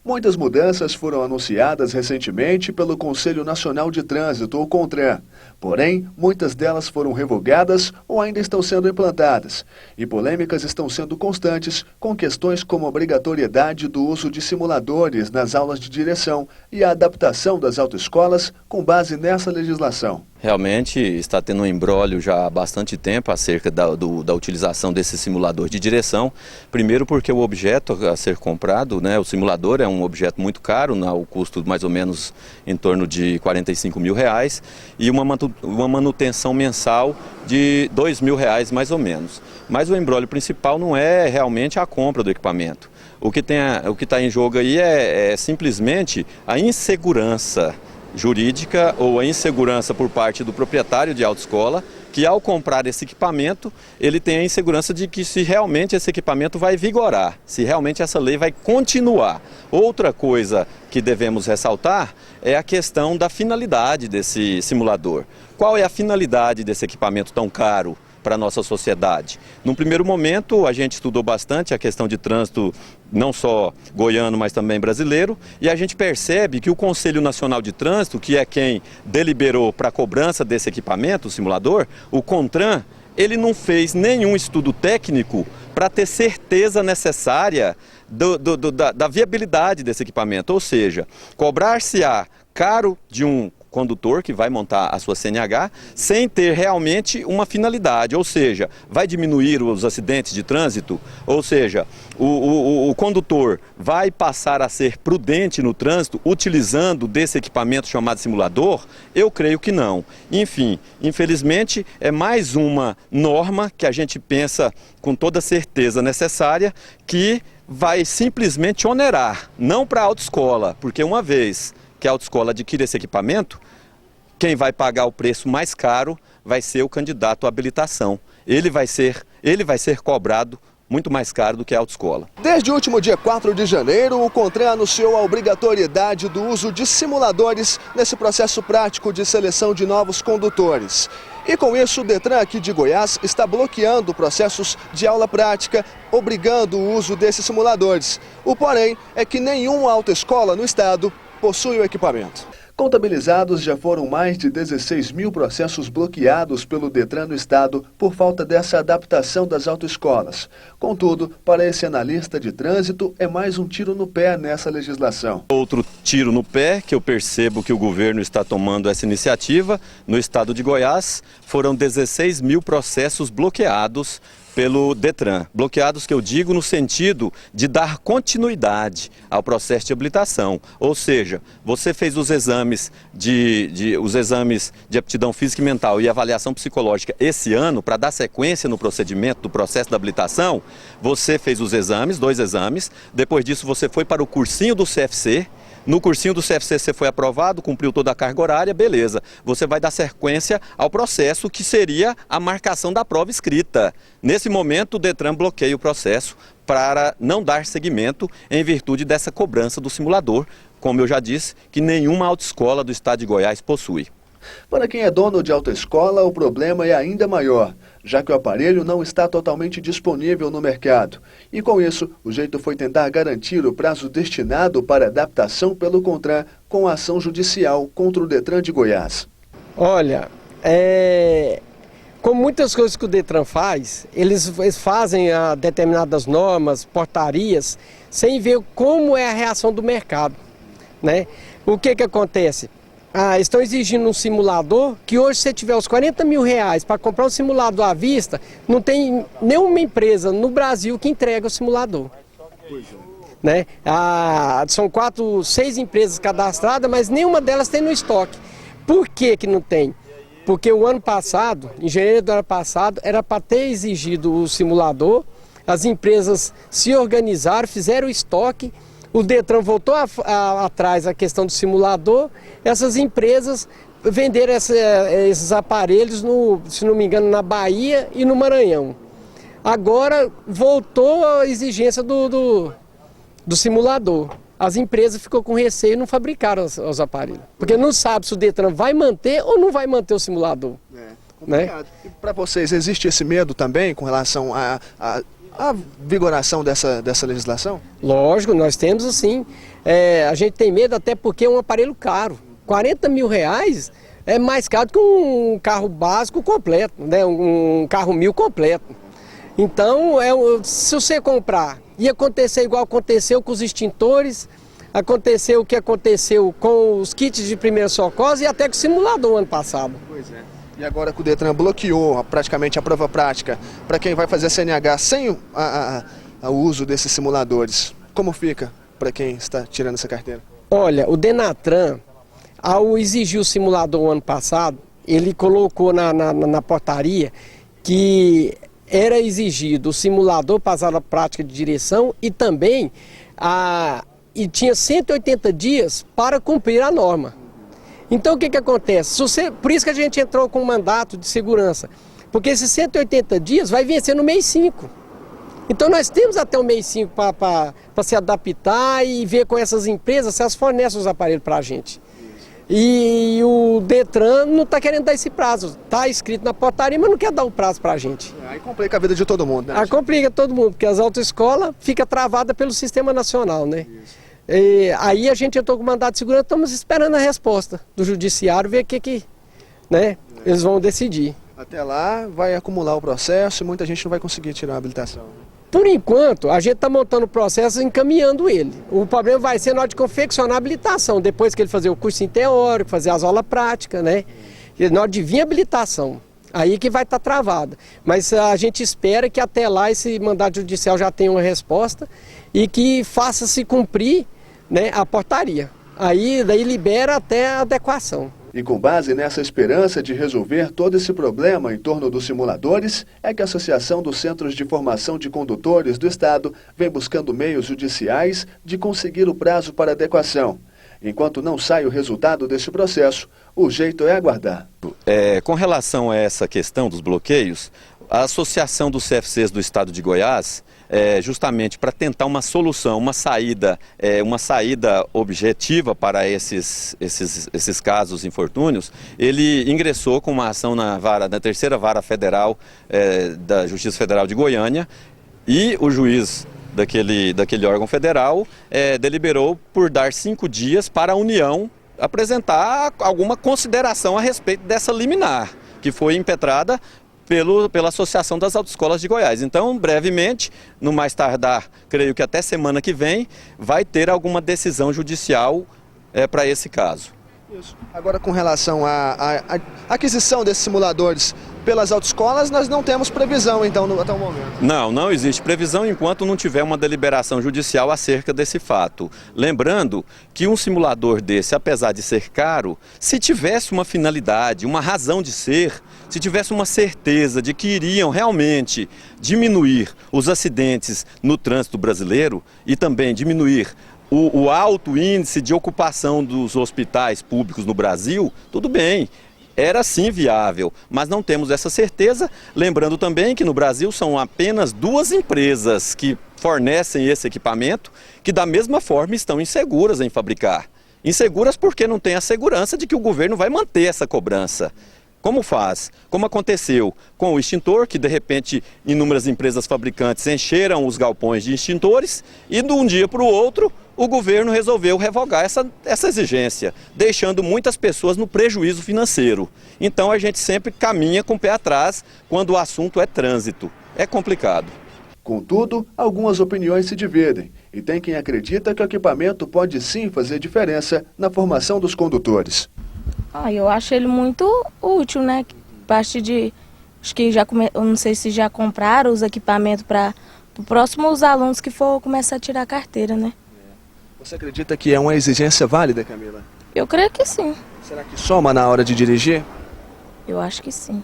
Muitas mudanças foram anunciadas recentemente pelo Conselho Nacional de Trânsito, o CONTRAN. Porém, muitas delas foram revogadas ou ainda estão sendo implantadas. E polêmicas estão sendo constantes com questões como a obrigatoriedade do uso de simuladores nas aulas de direção e a adaptação das autoescolas com base nessa legislação. Realmente está tendo um imbróglio já há bastante tempo acerca da utilização desse simulador de direção. Primeiro porque o objeto a ser comprado, o simulador é um objeto muito caro, o custo mais ou menos em torno de R$45 mil, e uma manutenção mensal de R$2 mil mais ou menos. Mas o imbróglio principal não é realmente a compra do equipamento. O que está em jogo aí é simplesmente a insegurança jurídica ou a insegurança por parte do proprietário de autoescola, que ao comprar esse equipamento, ele tem a insegurança de que se realmente esse equipamento vai vigorar, se realmente essa lei vai continuar. Outra coisa que devemos ressaltar é a questão da finalidade desse simulador. Qual é a finalidade desse equipamento tão caro para a nossa sociedade? Num primeiro momento, a gente estudou bastante a questão de trânsito, não só goiano, mas também brasileiro, e a gente percebe que o Conselho Nacional de Trânsito, que é quem deliberou para a cobrança desse equipamento, o simulador, o CONTRAN, ele não fez nenhum estudo técnico para ter certeza necessária da viabilidade desse equipamento, ou seja, cobrar-se-á caro de um condutor que vai montar a sua CNH sem ter realmente uma finalidade, ou seja, vai diminuir os acidentes de trânsito, ou seja, o condutor vai passar a ser prudente no trânsito utilizando desse equipamento chamado simulador? Eu creio que não. Enfim, infelizmente é mais uma norma que a gente pensa com toda certeza necessária que vai simplesmente onerar, não para a autoescola, porque uma vez que a autoescola adquire esse equipamento, quem vai pagar o preço mais caro vai ser o candidato à habilitação. Ele vai ser cobrado muito mais caro do que a autoescola. Desde o último dia 4 de janeiro, o CONTRAN anunciou a obrigatoriedade do uso de simuladores nesse processo prático de seleção de novos condutores. E com isso, o Detran aqui de Goiás está bloqueando processos de aula prática, obrigando o uso desses simuladores. O porém é que nenhuma autoescola no estado possui o equipamento. Contabilizados já foram mais de 16 mil processos bloqueados pelo Detran no estado por falta dessa adaptação das autoescolas. Contudo, para esse analista de trânsito, é mais um tiro no pé nessa legislação. Outro tiro no pé, que eu percebo que o governo está tomando essa iniciativa, no estado de Goiás, foram 16 mil processos bloqueados pelo Detran. Bloqueados que eu digo no sentido de dar continuidade ao processo de habilitação. Ou seja, você fez os exames de aptidão física e mental e avaliação psicológica esse ano para dar sequência no procedimento do processo da habilitação, você fez os exames, 2 exames, depois disso você foi para o cursinho do CFC. No cursinho do CFC você foi aprovado, cumpriu toda a carga horária, beleza. Você vai dar sequência ao processo que seria a marcação da prova escrita. Nesse momento o Detran bloqueia o processo para não dar seguimento em virtude dessa cobrança do simulador, como eu já disse, que nenhuma autoescola do estado de Goiás possui. Para quem é dono de autoescola, o problema é ainda maior, já que o aparelho não está totalmente disponível no mercado. E com isso, o jeito foi tentar garantir o prazo destinado para adaptação pelo CONTRAN com a ação judicial contra o Detran de Goiás. Olha, como muitas coisas que o Detran faz, eles fazem determinadas normas, portarias, sem ver como é a reação do mercado, né? O que acontece? Estão exigindo um simulador que hoje, se você tiver os R$40 mil para comprar um simulador à vista, não tem nenhuma empresa no Brasil que entrega o simulador. Né? São 6 empresas cadastradas, mas nenhuma delas tem no estoque. Por que não tem? Porque o ano passado, em janeiro do ano passado, era para ter exigido o simulador, as empresas se organizaram, fizeram o estoque. O Detran voltou atrás a questão do simulador, essas empresas venderam esses aparelhos, se não me engano, na Bahia e no Maranhão. Agora voltou a exigência do simulador. As empresas ficou com receio e não fabricaram os aparelhos. Porque não sabe se o Detran vai manter ou não vai manter o simulador. Complicado. Né? Para vocês, existe esse medo também com relação Há vigoração dessa legislação? Lógico, nós temos sim. A gente tem medo até porque é um aparelho caro. 40 mil reais é mais caro que um carro básico completo, né? Um carro 1000 completo. Então, se você comprar e acontecer igual aconteceu com os extintores, aconteceu o que aconteceu com os kits de primeiros socorros e até com o simulador ano passado. Pois é. E agora que o Detran bloqueou praticamente a prova prática para quem vai fazer a CNH sem o uso desses simuladores, como fica para quem está tirando essa carteira? Olha, o Denatran, ao exigir o simulador ano passado, ele colocou na portaria que era exigido o simulador para a prática de direção e também tinha 180 dias para cumprir a norma. Então o que acontece? Por isso que a gente entrou com um mandato de segurança, porque esses 180 dias vai vencer no mês 5. Então nós temos até o mês 5 para se adaptar e ver com essas empresas se elas fornecem os aparelhos para a gente. E o Detran não está querendo dar esse prazo. Está escrito na portaria, mas não quer dar o prazo para a gente. Aí complica a vida de todo mundo, né? Aí complica todo mundo, porque as autoescolas ficam travadas pelo sistema nacional, né? Aí a gente entrou com o mandato de segurança, estamos esperando a resposta do judiciário, ver o que né, eles vão decidir. Até lá vai acumular o processo e muita gente não vai conseguir tirar a habilitação. Por enquanto, a gente está montando o processo e encaminhando ele. O problema vai ser na hora de confeccionar a habilitação, depois que ele fazer o cursinho teórico, fazer as aulas práticas, né? E na hora de vir a habilitação, aí que vai estar travada. Mas a gente espera que até lá esse mandato judicial já tenha uma resposta e que faça-se cumprir, né, a portaria. Daí libera até a adequação. E com base nessa esperança de resolver todo esse problema em torno dos simuladores, é que a Associação dos Centros de Formação de Condutores do Estado vem buscando meios judiciais de conseguir o prazo para adequação. Enquanto não sai o resultado desse processo, o jeito é aguardar. Com relação a essa questão dos bloqueios, a Associação dos CFCs do Estado de Goiás, justamente para tentar uma solução, uma saída objetiva para esses casos infortúnios, ele ingressou com uma ação na terceira vara federal da Justiça Federal de Goiânia e o juiz daquele órgão federal deliberou por dar 5 dias para a União apresentar alguma consideração a respeito dessa liminar, que foi impetrada pela Associação das Autoescolas de Goiás. Então, brevemente, no mais tardar, creio que até semana que vem, vai ter alguma decisão judicial para esse caso. Isso. Agora, com relação à aquisição desses simuladores pelas autoescolas, nós não temos previsão, então, até o momento. Não existe previsão enquanto não tiver uma deliberação judicial acerca desse fato. Lembrando que um simulador desse, apesar de ser caro, se tivesse uma finalidade, uma razão de ser, se tivesse uma certeza de que iriam realmente diminuir os acidentes no trânsito brasileiro e também diminuir o alto índice de ocupação dos hospitais públicos no Brasil, tudo bem, era sim viável, mas não temos essa certeza. Lembrando também que no Brasil são apenas 2 empresas que fornecem esse equipamento, que da mesma forma estão inseguras em fabricar. Inseguras porque não tem a segurança de que o governo vai manter essa cobrança. Como faz? Como aconteceu com o extintor, que de repente inúmeras empresas fabricantes encheram os galpões de extintores e de um dia para o outro o governo resolveu revogar essa exigência, deixando muitas pessoas no prejuízo financeiro. Então a gente sempre caminha com o pé atrás quando o assunto é trânsito. É complicado. Contudo, algumas opiniões se dividem e tem quem acredita que o equipamento pode sim fazer diferença na formação dos condutores. Eu acho ele muito útil, né? Parte de, acho que eu não sei se já compraram os equipamentos para os próximos alunos que for começar a tirar a carteira, né? Você acredita que é uma exigência válida, Camila? Eu creio que sim. Será que soma na hora de dirigir? Eu acho que sim.